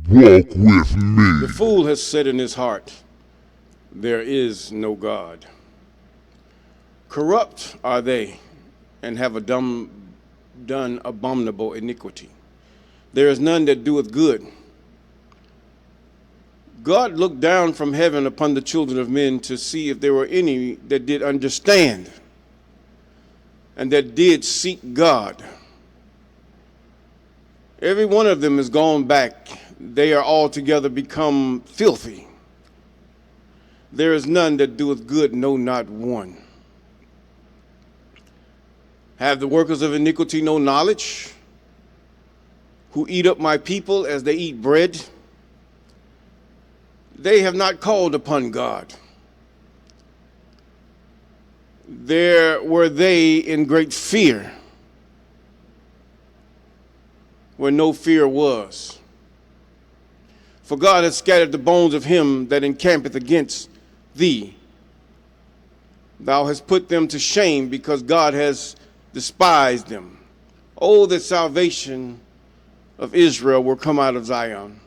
Walk with me. The fool has said in his heart, there is no God. Corrupt are they, and have done abominable iniquity. There is none that doeth good. God looked down from heaven upon the children of men to see if there were any that did understand and that did seek God. Every one of them is gone back. They are altogether become filthy. There is none that doeth good, no, not one. Have the workers of iniquity no knowledge, who eat up my people as they eat bread? They have not called upon God. There were they in great fear, where no fear was. For God hath scattered the bones of him that encampeth against thee. Thou hast put them to shame, because God has despised them. Oh, that salvation of Israel will come out of Zion.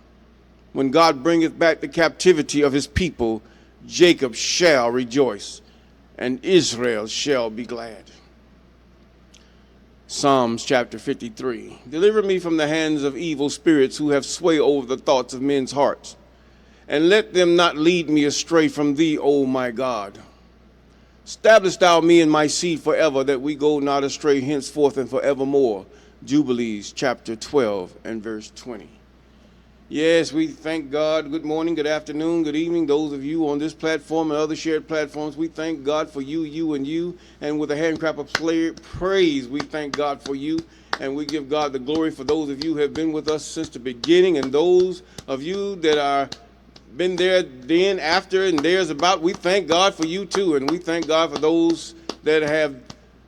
When God bringeth back the captivity of his people, Jacob shall rejoice, and Israel shall be glad. Psalms chapter 53. Deliver me from the hands of evil spirits, who have sway over the thoughts of men's hearts. And let them not lead me astray from thee, O my God. Establish thou me and my seed forever, that we go not astray henceforth and forevermore. Jubilees chapter 12 and verse 20. Yes, we thank God. Good morning, good afternoon, good evening. Those of you on this platform and other shared platforms, we thank God for you, you, and you. And with a hand clap of praise, we thank God for you. And we give God the glory for those of you who have been with us since the beginning. And those of you that are been there then, after, and there's about, we thank God for you too. And we thank God for those that have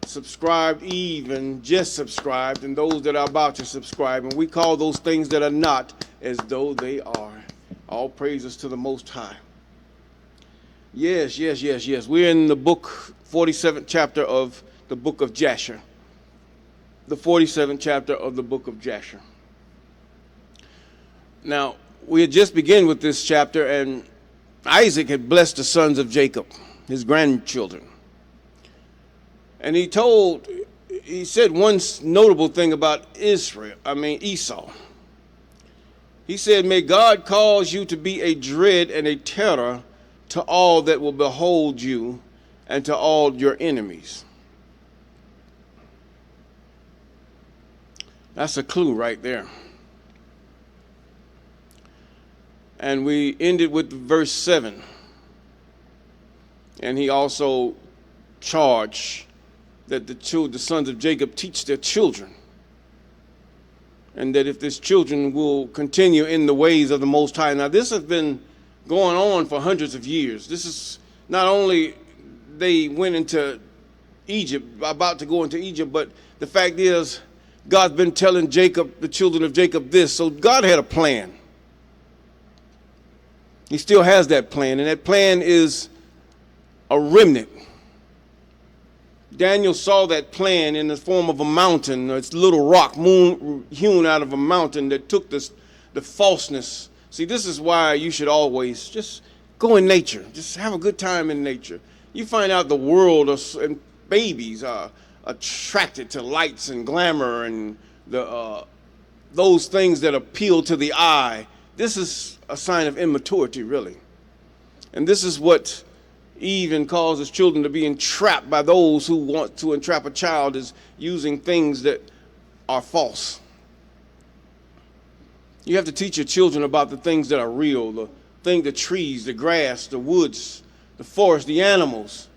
subscribed, even just subscribed, and those that are about to subscribe. And we call those things that are not as though they are. All praises to the Most High. Yes. We're in the book, 47th chapter of the book of Jasher. The 47th chapter of the book of Jasher. Now, we had just begun with this chapter, and Isaac had blessed the sons of Jacob, his grandchildren. And he said one notable thing about Esau. He said, may God cause you to be a dread and a terror to all that will behold you and to all your enemies. That's a clue right there. And we ended with verse 7. And he also charged that the sons of Jacob teach their children, and that if these children will continue in the ways of the Most High. Now, this has been going on for hundreds of years. This is not only they went into Egypt, about to go into Egypt, but the fact is, God's been telling Jacob, the children of Jacob, this. So God had a plan. He still has that plan, and that plan is a remnant. Daniel saw that plan in the form of a mountain, its little rock hewn out of a mountain that took the falseness. See, this is why you should always just go in nature. Just have a good time in nature. You find out the world and babies are attracted to lights and glamour and those things that appeal to the eye. This is a sign of immaturity, really. And this is what even causes children to be entrapped by those who want to entrap a child, is using things that are false. You have to teach your children about the things that are real, the trees, the grass, the woods, the forest, the animals,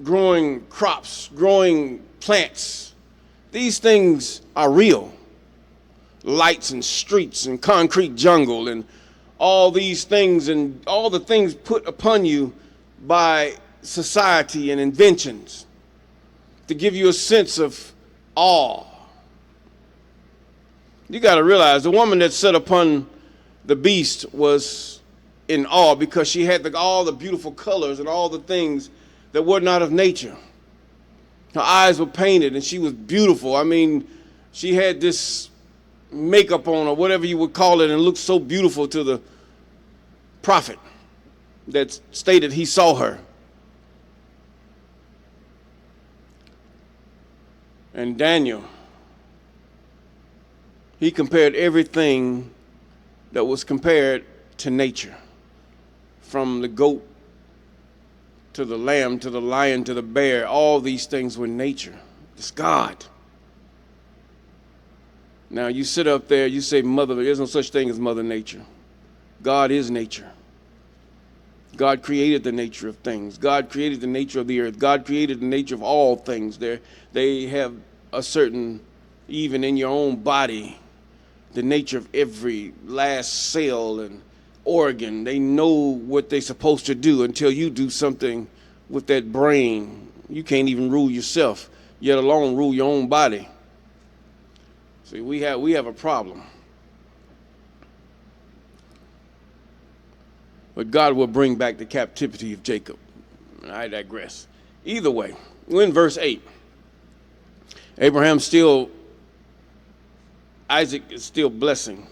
growing crops, growing plants. These things are real. Lights and streets and concrete jungle and all these things and all the things put upon you by society and inventions to give you a sense of awe. You got to realize the woman that sat upon the beast was in awe because she had all the beautiful colors and all the things that were not of nature. Her eyes were painted and she was beautiful. I mean, she had this makeup on, or whatever you would call it, and looked so beautiful to the prophet that stated he saw her. And Daniel, he compared everything that was compared to nature, from the goat to the lamb to the lion to the bear. All these things were nature. It's God. Now you sit up there, you say, Mother, there's no such thing as Mother Nature. God is nature. God created the nature of things. God created the nature of the earth. God created the nature of all things. They have a certain, even in your own body, the nature of every last cell and organ. They know what they're supposed to do until you do something with that brain. You can't even rule yourself, yet alone rule your own body. See, we have a problem. But God will bring back the captivity of Jacob. I digress. Either way, we're in verse 8. Isaac is still blessing.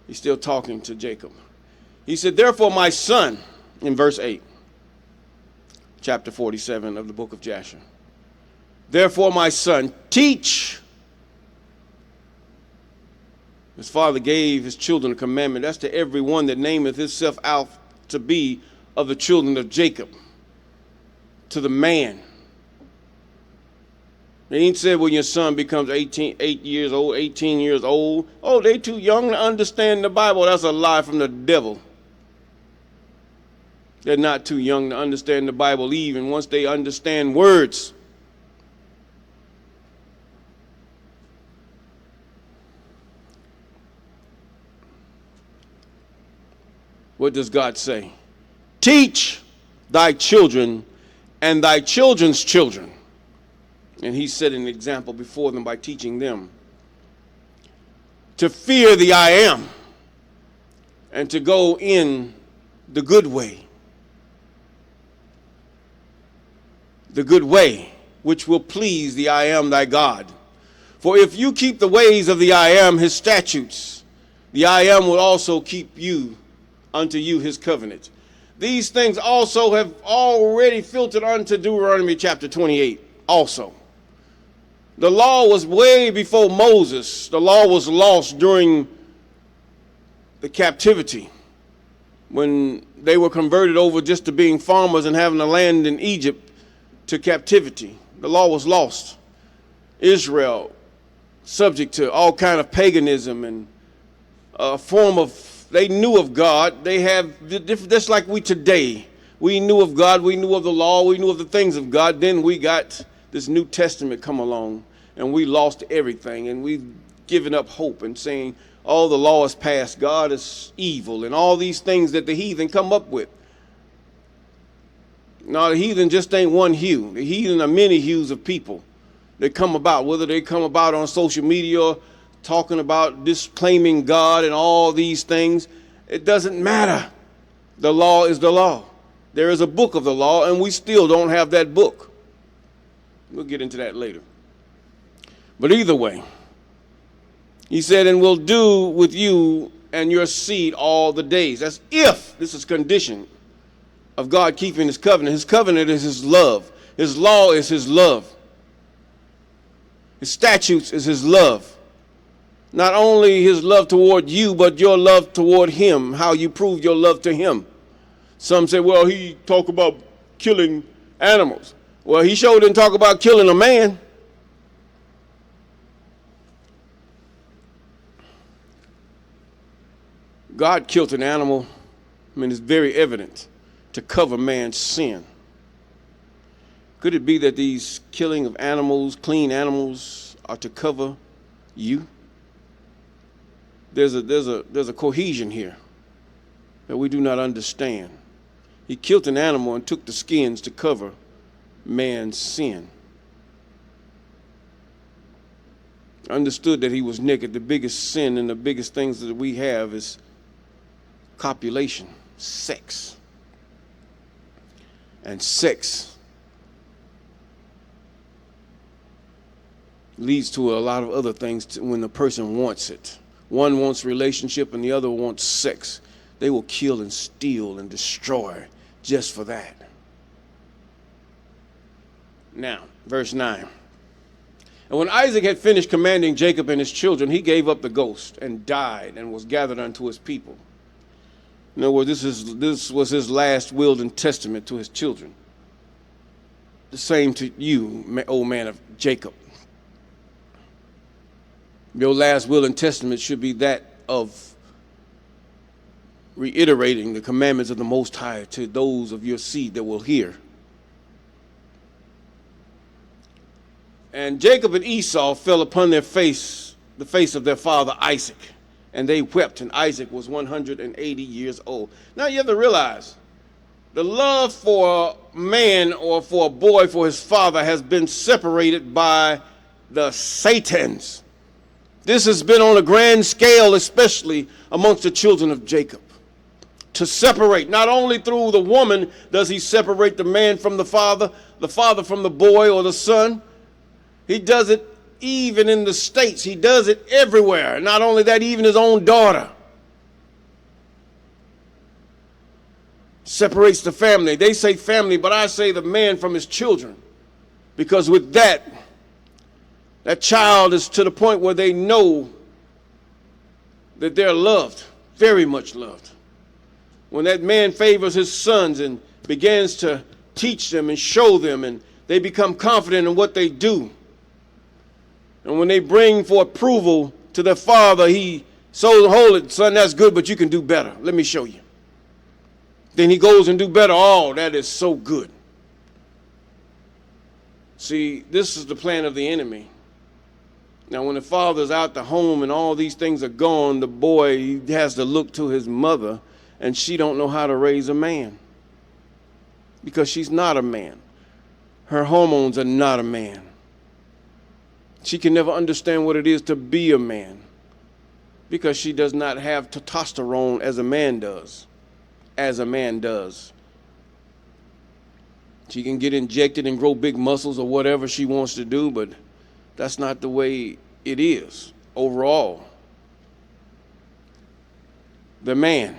He's still talking to Jacob. He said, therefore, my son, in verse 8, chapter 47 of the book of Jasher. Therefore, my son, teach. His father gave his children a commandment. That's to every one that nameth himself out to be of the children of Jacob, to the man. They ain't said when your son becomes 8 years old, 18 years old. Oh, they too young to understand the Bible. That's a lie from the devil. They're not too young to understand the Bible, even once they understand words. What does God say? Teach thy children and thy children's children. And he set an example before them by teaching them to fear the I am and to go in the good way. The good way, which will please the I am thy God. For if you keep the ways of the I am, his statutes, the I am will also keep you unto you his covenant. These things also have already filtered unto Deuteronomy chapter 28 also. The law was way before Moses. The law was lost during the captivity when they were converted over just to being farmers and having a land in Egypt to captivity. The law was lost. Israel, subject to all kind of paganism and a form of, they knew of God. They have, just like we today, we knew of God, we knew of the law, we knew of the things of God. Then we got this New Testament come along and we lost everything, and we've given up hope and saying, oh, the law is past, God is evil, and all these things that the heathen come up with. No, the heathen just ain't one hue. The heathen are many hues of people that come about, whether they come about on social media talking about disclaiming God and all these things. It doesn't matter. The law is the law. There is a book of the law, and we still don't have that book. We'll get into that later. But either way, he said, and will do with you and your seed all the days. That's if. This is condition of God keeping his covenant. His covenant is his love. His law is his love. His statutes is his love. Not only his love toward you, but your love toward him, how you prove your love to him. Some say, well, he talk about killing animals. Well, he sure didn't talk about killing a man. God killed an animal. I mean, it's very evident to cover man's sin. Could it be that these killing of animals, clean animals, are to cover you? There's a cohesion here that we do not understand. He killed an animal and took the skins to cover man's sin. Understood that he was naked. The biggest sin and the biggest things that we have is copulation, sex. And sex leads to a lot of other things when the person wants it. One wants relationship and the other wants sex. They will kill and steal and destroy just for that. Now, verse 9. And when Isaac had finished commanding Jacob and his children, he gave up the ghost and died and was gathered unto his people. In other words, this was his last will and testament to his children. The same to you, old man of Jacob. Your last will and testament should be that of reiterating the commandments of the Most High to those of your seed that will hear. And Jacob and Esau fell upon the face of their father Isaac, and they wept, and Isaac was 180 years old. Now you have to realize, the love for a man or for a boy for his father has been separated by the Satans. This has been on a grand scale, especially amongst the children of Jacob. To separate, not only through the woman does he separate the man from the father from the boy or the son. He does it even in the States. He does it everywhere. Not only that, even his own daughter. Separates the family. They say family, but I say the man from his children. Because with that child is to the point where they know that they're loved, very much loved. When that man favors his sons and begins to teach them and show them, and they become confident in what they do. And when they bring for approval to their father, he so hold it, son, that's good, but you can do better. Let me show you. Then he goes and do better. Oh, that is so good. See, this is the plan of the enemy. Now, when the father's out the home and all these things are gone, the boy, he has to look to his mother, and she don't know how to raise a man because she's not a man. Her hormones are not a man. She can never understand what it is to be a man because she does not have testosterone as a man does. She can get injected and grow big muscles or whatever she wants to do, but that's not the way it is overall. The man.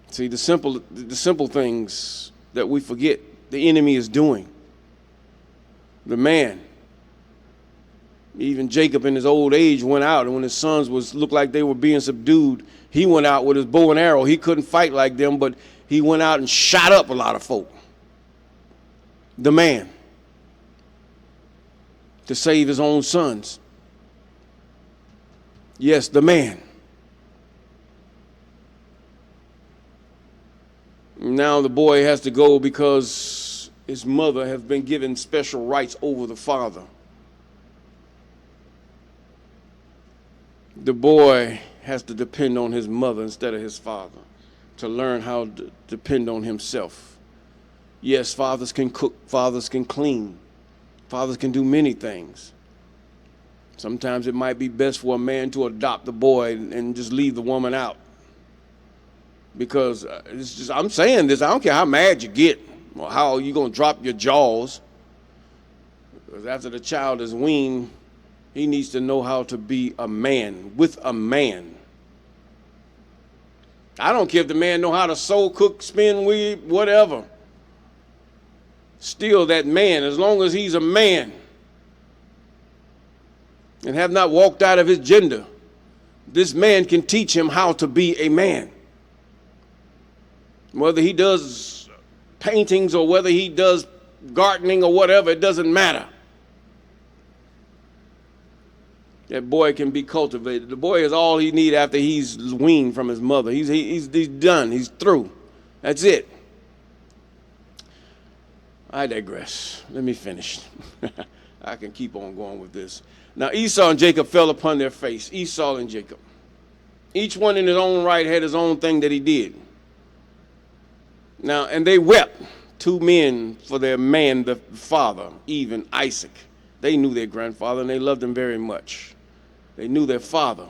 See, the simple things that we forget the enemy is doing. The man. Even Jacob in his old age went out, and when his sons looked like they were being subdued, he went out with his bow and arrow. He couldn't fight like them, but he went out and shot up a lot of folk. The man. To save his own sons. Yes, the man. Now the boy has to go because his mother has been given special rights over the father. The boy has to depend on his mother instead of his father to learn how to depend on himself. Yes, fathers can cook, fathers can clean, fathers can do many things. Sometimes it might be best for a man to adopt the boy and just leave the woman out. Because it's just, I'm saying this, I don't care how mad you get or how you're going to drop your jaws. Because after the child is weaned, he needs to know how to be a man with a man. I don't care if the man know how to sew, cook, spin, weave, whatever. Still that man, as long as he's a man and have not walked out of his gender, this man can teach him how to be a man. Whether he does paintings or whether he does gardening or whatever, it doesn't matter. That boy can be cultivated. The boy is all he needs after he's weaned from his mother. He's done. He's through. That's it. I digress. Let me finish. I can keep on going with this. Now Esau and Jacob fell upon their face. Esau and Jacob. Each one in his own right had his own thing that he did. Now, and they wept, two men, for their man, the father, even Isaac. They knew their grandfather and they loved him very much. They knew their father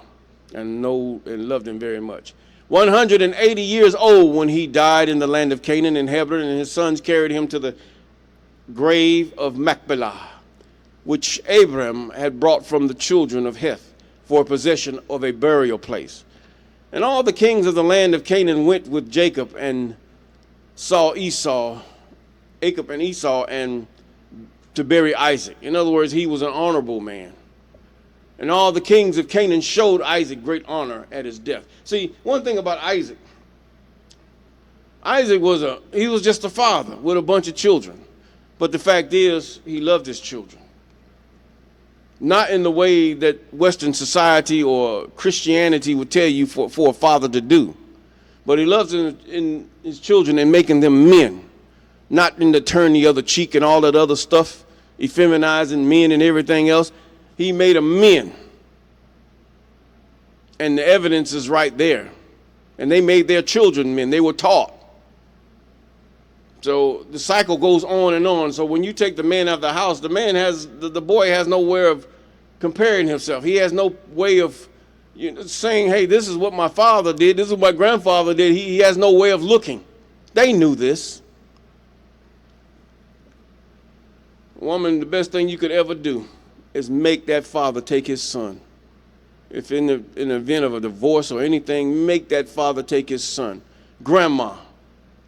and loved him very much. 180 years old when he died in the land of Canaan in Hebron, and his sons carried him to the grave of Machpelah. which Abraham had brought from the children of Heth for possession of a burial place. And all the kings of the land of Canaan went with Jacob and Esau, and to bury Isaac. In other words, he was an honorable man. And all the kings of Canaan showed Isaac great honor at his death. See, one thing about Isaac was just a father with a bunch of children. But the fact is, he loved his children. Not in the way that Western society or Christianity would tell you for a father to do. But he loves in his children and making them men. Not in the turn the other cheek and all that other stuff, effeminizing men and everything else. He made them men. And the evidence is right there. And they made their children men. They were taught. So the cycle goes on and on. So when you take the man out of the house, the boy has no way of comparing himself. He has no way of saying, hey, this is what my father did. This is what my grandfather did. He has no way of looking. They knew this. Woman, the best thing you could ever do is make that father take his son. If in the event of a divorce or anything, make that father take his son. Grandma,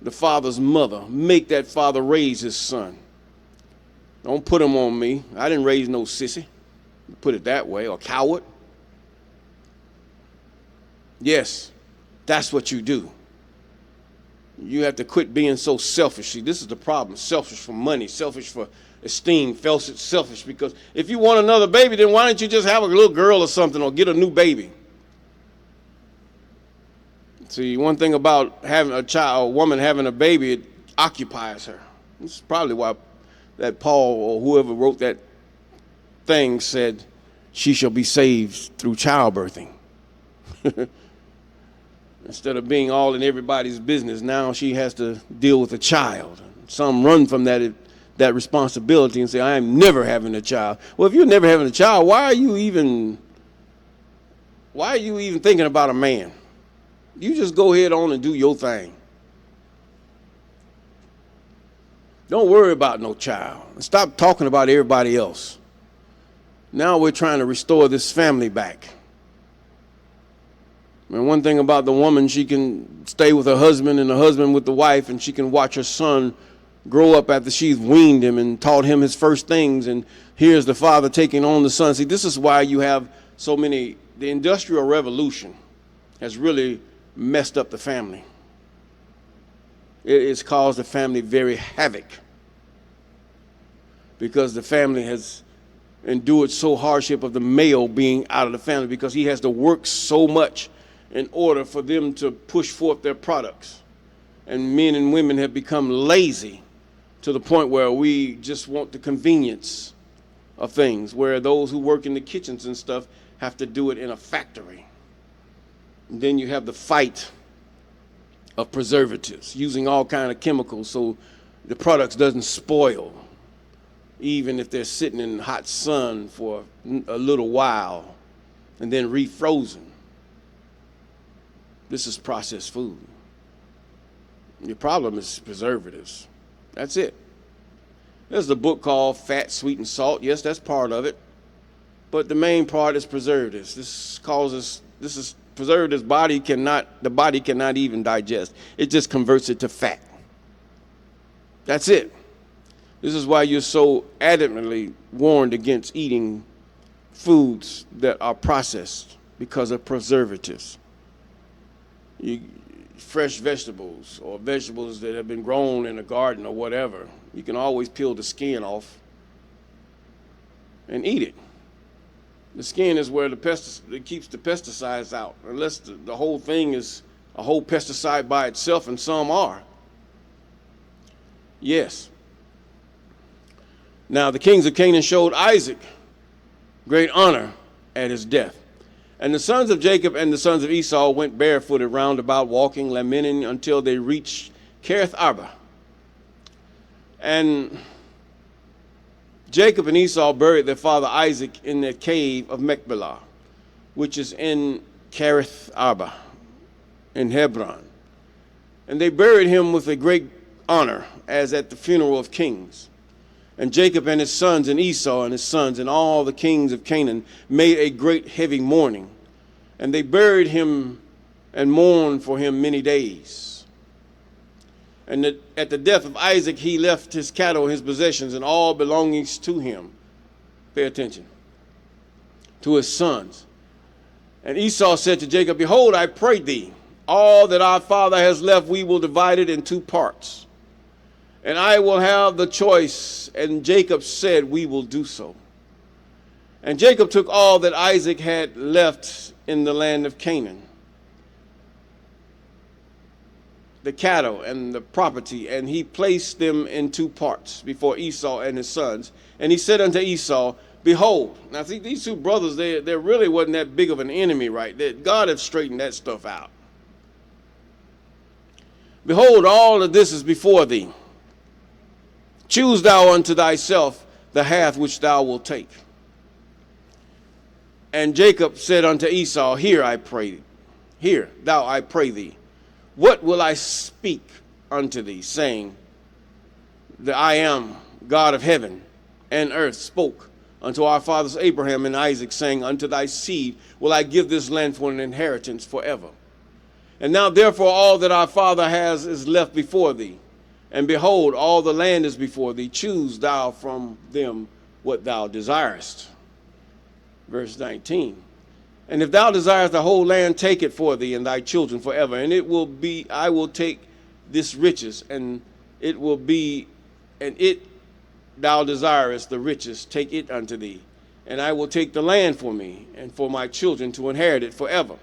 the father's mother, make that father raise his son. Don't put him on me. I didn't raise no sissy. Put it that way, or coward. Yes, that's what you do. You have to quit being so selfish. See, this is the problem. Selfish for money, selfish for esteem, selfish because if you want another baby, then why don't you just have a little girl or something or get a new baby? See, one thing about having a woman having a baby, it occupies her. This is probably why that Paul or whoever wrote that thing said she shall be saved through childbirthing. Instead of being all in everybody's business, now she has to deal with a child. Some run from that responsibility and say, I am never having a child. Well, if you're never having a child, why are you even thinking about a man? You just go ahead on and do your thing. Don't worry about no child. Stop talking about everybody else. Now we're trying to restore this family back. And one thing about the woman, she can stay with her husband and the husband with the wife, and she can watch her son grow up after she's weaned him and taught him his first things. And here's the father taking on the son. See, this is why you have so many. The Industrial Revolution has really messed up the family. It has caused the family very havoc because the family has endured so hardship of the male being out of the family because he has to work so much in order for them to push forth their products. And men and women have become lazy to the point where we just want the convenience of things, where those who work in the kitchens and stuff have to do it in a factory. And then you have the fight of preservatives, using all kind of chemicals so the products doesn't spoil, even if they're sitting in hot sun for a little while and then refrozen. This is processed food. Your problem is preservatives. That's it. There's a book called Fat, Sweet, and Salt. Yes, that's part of it. But the main part is preservatives. Preservatives the body cannot even digest. It just converts it to fat. That's it. This is why you're so adamantly warned against eating foods that are processed because of preservatives. Fresh vegetables or vegetables that have been grown in a garden or whatever, you can always peel the skin off and eat it. The skin is where it keeps the pesticides out, unless the whole thing is a whole pesticide by itself, and some are. Yes. Now the kings of Canaan showed Isaac great honor at his death. And the sons of Jacob and the sons of Esau went barefooted round about, walking, lamenting, until they reached Kiriath Arba. And Jacob and Esau buried their father Isaac in the cave of Machpelah, which is in Kiriath Arba, in Hebron. And they buried him with a great honor, as at the funeral of kings. And Jacob and his sons, and Esau and his sons, and all the kings of Canaan made a great heavy mourning. And they buried him and mourned for him many days. And at the death of Isaac, he left his cattle, his possessions, and all belongings to him. Pay attention. To his sons. And Esau said to Jacob, behold, I pray thee, all that our father has left, we will divide it in 2 parts. And I will have the choice. And Jacob said, we will do so. And Jacob took all that Isaac had left in the land of Canaan, the cattle and the property, and he placed them in 2 parts before Esau and his sons. And he said unto Esau, behold, now see, these 2 brothers, they really wasn't that big of an enemy, right? God had straightened that stuff out. Behold, all of this is before thee. Choose thou unto thyself the half which thou wilt take. And Jacob said unto Esau, hear, I pray thee, what will I speak unto thee, saying, that I am God of heaven and earth, spoke unto our fathers Abraham and Isaac, saying, unto thy seed will I give this land for an inheritance forever. And now therefore all that our father has is left before thee. And behold, all the land is before thee. Choose thou from them what thou desirest. Verse 19. And if thou desirest the whole land, take it for thee and thy children forever. And it will be, I will take this riches, and it will be, and it thou desirest the riches, take it unto thee. And I will take the land for me and for my children to inherit it forever.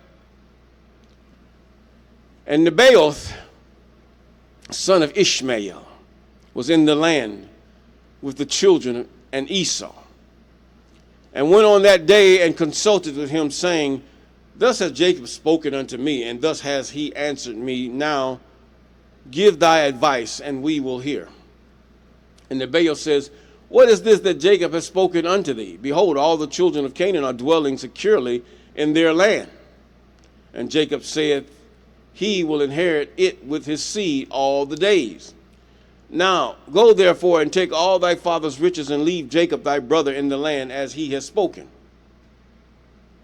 And Nebaioth, son of Ishmael, was in the land with the children and Esau, and went on that day and consulted with him, saying, thus hath Jacob spoken unto me, and thus has he answered me. Now give thy advice, and we will hear. And Nebaioth says, what is this that Jacob has spoken unto thee? Behold, all the children of Canaan are dwelling securely in their land. And Jacob saith, he will inherit it with his seed all the days. Now go therefore and take all thy father's riches, and leave Jacob thy brother in the land as he has spoken.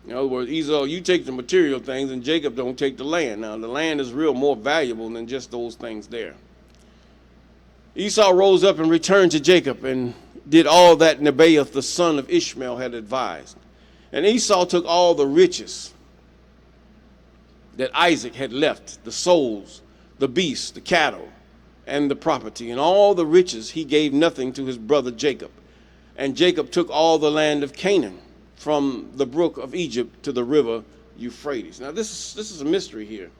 In other words, Esau, you take the material things, and Jacob don't take the land. Now the land is real more valuable than just those things there. Esau rose up and returned to Jacob, and did all that Nebaioth the son of Ishmael had advised. And Esau took all the riches that Isaac had left, the souls, the beasts, the cattle, and the property, and all the riches. He gave nothing to his brother Jacob. And Jacob took all the land of Canaan, from the brook of Egypt to the river Euphrates. Now this is a mystery here.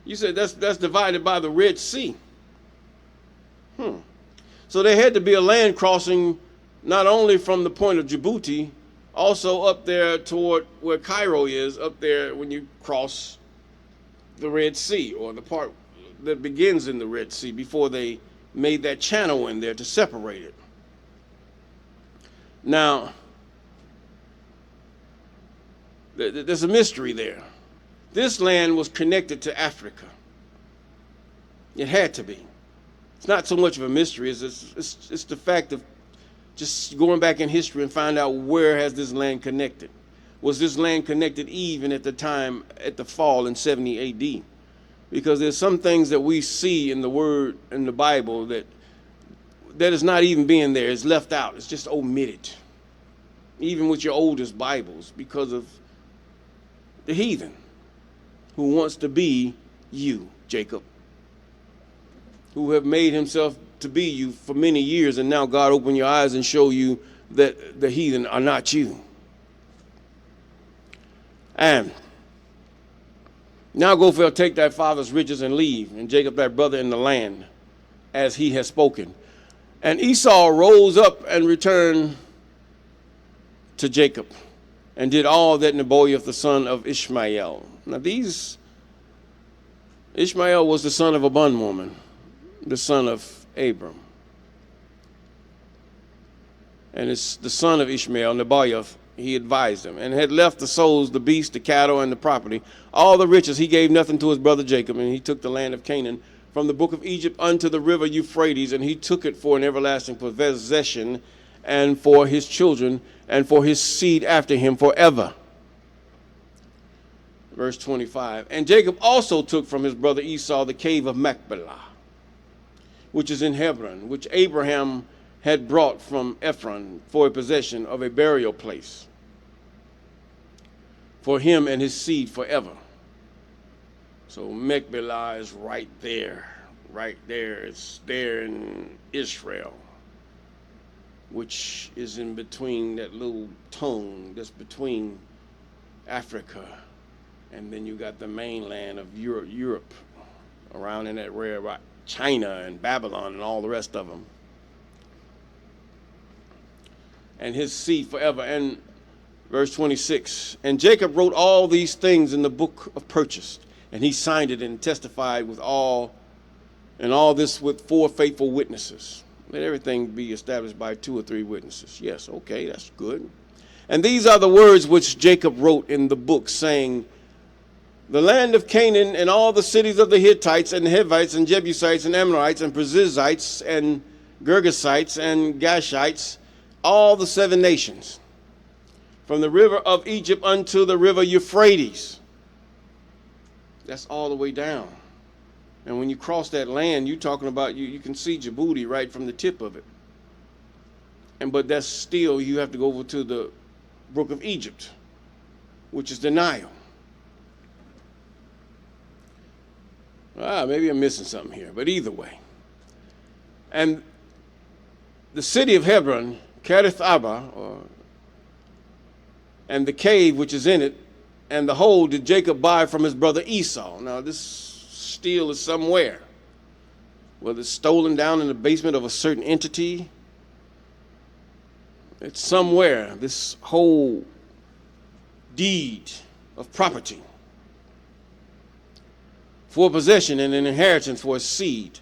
You said that's divided by the Red Sea. So there had to be a land crossing, not only from the point of Djibouti, also up there toward where Cairo is, up there when you cross the Red Sea, or the part that begins in the Red Sea, before they made that channel in there to separate it. Now, there's a mystery there. This land was connected to Africa. It had to be. It's not so much of a mystery as it's the fact of just going back in history and find out, where has this land connected? Was this land connected even at the time, at the fall in 70 AD? Because there's some things that we see in the Word, in the Bible, that is not even being there. It's left out. It's just omitted. Even with your oldest Bibles, because of the heathen who wants to be you, Jacob, who have made himself to be you for many years, and now God open your eyes and show you that the heathen are not you. And now go for take thy father's riches and leave, and Jacob thy brother in the land, as he has spoken. And Esau rose up and returned to Jacob, and did all that Nebaioth the son of Ishmael. Now Ishmael was the son of a bondwoman, the son of Abram. And it's the son of Ishmael, Nebaioth, he advised him, and had left the souls, the beasts, the cattle, and the property. All the riches he gave nothing to his brother Jacob, and he took the land of Canaan from the book of Egypt unto the river Euphrates, and he took it for an everlasting possession, and for his children, and for his seed after him forever. Verse 25, and Jacob also took from his brother Esau the cave of Machpelah, which is in Hebron, which Abraham had brought from Ephron for a possession of a burial place for him and his seed forever. So Machpelah is right there. It's there in Israel, which is in between that little tongue that's between Africa, and then you got the mainland of Europe around in that area, right? China and Babylon and all the rest of them. And his seed forever. And verse 26, and Jacob wrote all these things in the book of purchase, and he signed it and testified with all this with 4 faithful witnesses. Let everything be established by 2 or 3 witnesses. Yes, okay, that's good. And these are the words which Jacob wrote in the book, saying, the land of Canaan and all the cities of the Hittites and the Hivites and Jebusites and Amorites and Perizzites and Girgasites and Gashites, all the 7 nations, from the river of Egypt unto the river Euphrates. That's all the way down. And when you cross that land, you're talking about, you can see Djibouti right from the tip of it. But that's still, you have to go over to the brook of Egypt, which is the Nile. Maybe I'm missing something here, but either way. And the city of Hebron, Kirjath Arba, and the cave which is in it, and the whole did Jacob buy from his brother Esau. Now this steal is somewhere, whether it's stolen down in the basement of a certain entity, it's somewhere, this whole deed of property for possession and an inheritance for a seed.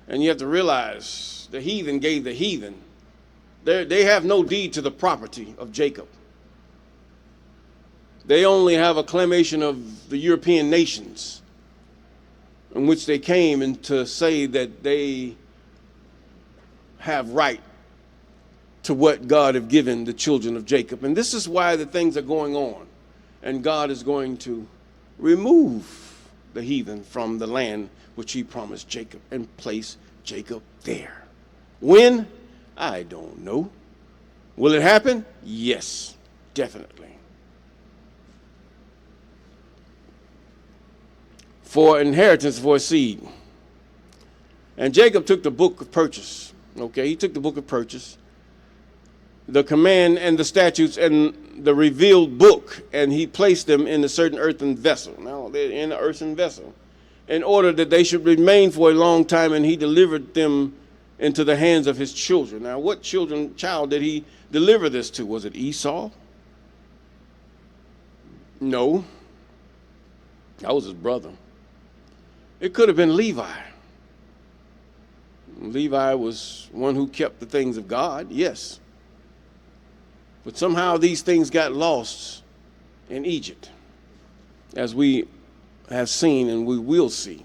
And you have to realize the heathen gave the heathen. They have no deed to the property of Jacob. They only have a claimation of the European nations in which they came and to say that they have right to what God have given the children of Jacob. And this is why the things are going on. And God is going to remove the heathen from the land which he promised Jacob and place Jacob there. When? I don't know. Will it happen? Yes, definitely. For inheritance, for a seed. And Jacob took the book of purchase. Okay, he took the book of purchase, the command and the statutes and the revealed book, and he placed them in a certain earthen vessel. Now they're in an earthen vessel, in order that they should remain for a long time, and he delivered them into the hands of his children. Now what child did he deliver this to? Was it Esau? No. That was his brother. It could have been Levi. Levi was one who kept the things of God, yes. But somehow these things got lost in Egypt, as we have seen and we will see.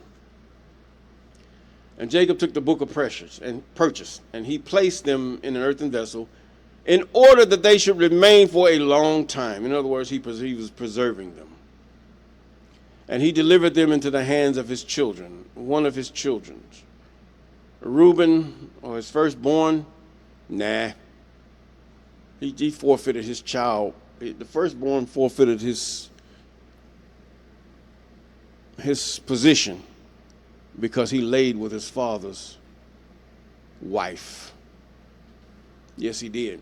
And Jacob took the book of purchase, and he placed them in an earthen vessel in order that they should remain for a long time. In other words, he was preserving them. And he delivered them into the hands of his children, one of his children. Reuben, or his firstborn, nah. He forfeited his child. The firstborn forfeited his position because he laid with his father's wife. Yes, he did.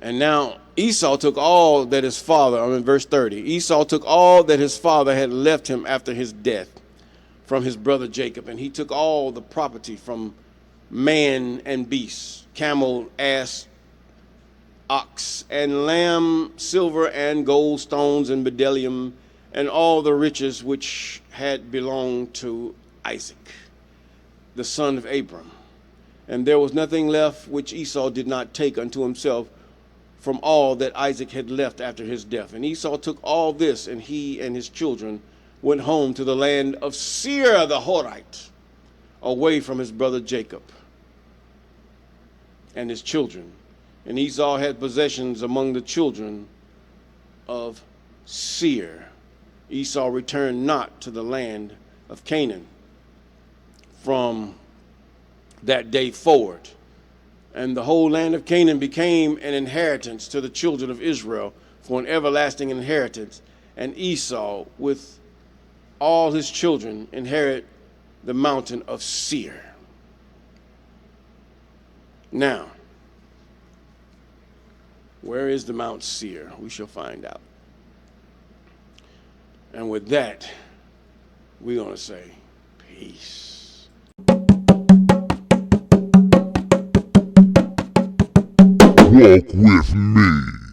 And now Esau took all that his father, verse 30, Esau took all that his father had left him after his death from his brother Jacob, and he took all the property from man and beast, camel, ass, ox, and lamb, silver and gold, stones and bdellium, and all the riches which had belonged to Isaac, the son of Abram. And there was nothing left which Esau did not take unto himself from all that Isaac had left after his death. And Esau took all this, and he and his children went home to the land of Seir the Horite, away from his brother Jacob and his children. And Esau had possessions among the children of Seir. Esau returned not to the land of Canaan from that day forward. And the whole land of Canaan became an inheritance to the children of Israel for an everlasting inheritance. And Esau, with all his children, inherit the mountain of Seir. Now, where is the Mount Seir? We shall find out. And with that, we're going to say peace. Walk with me.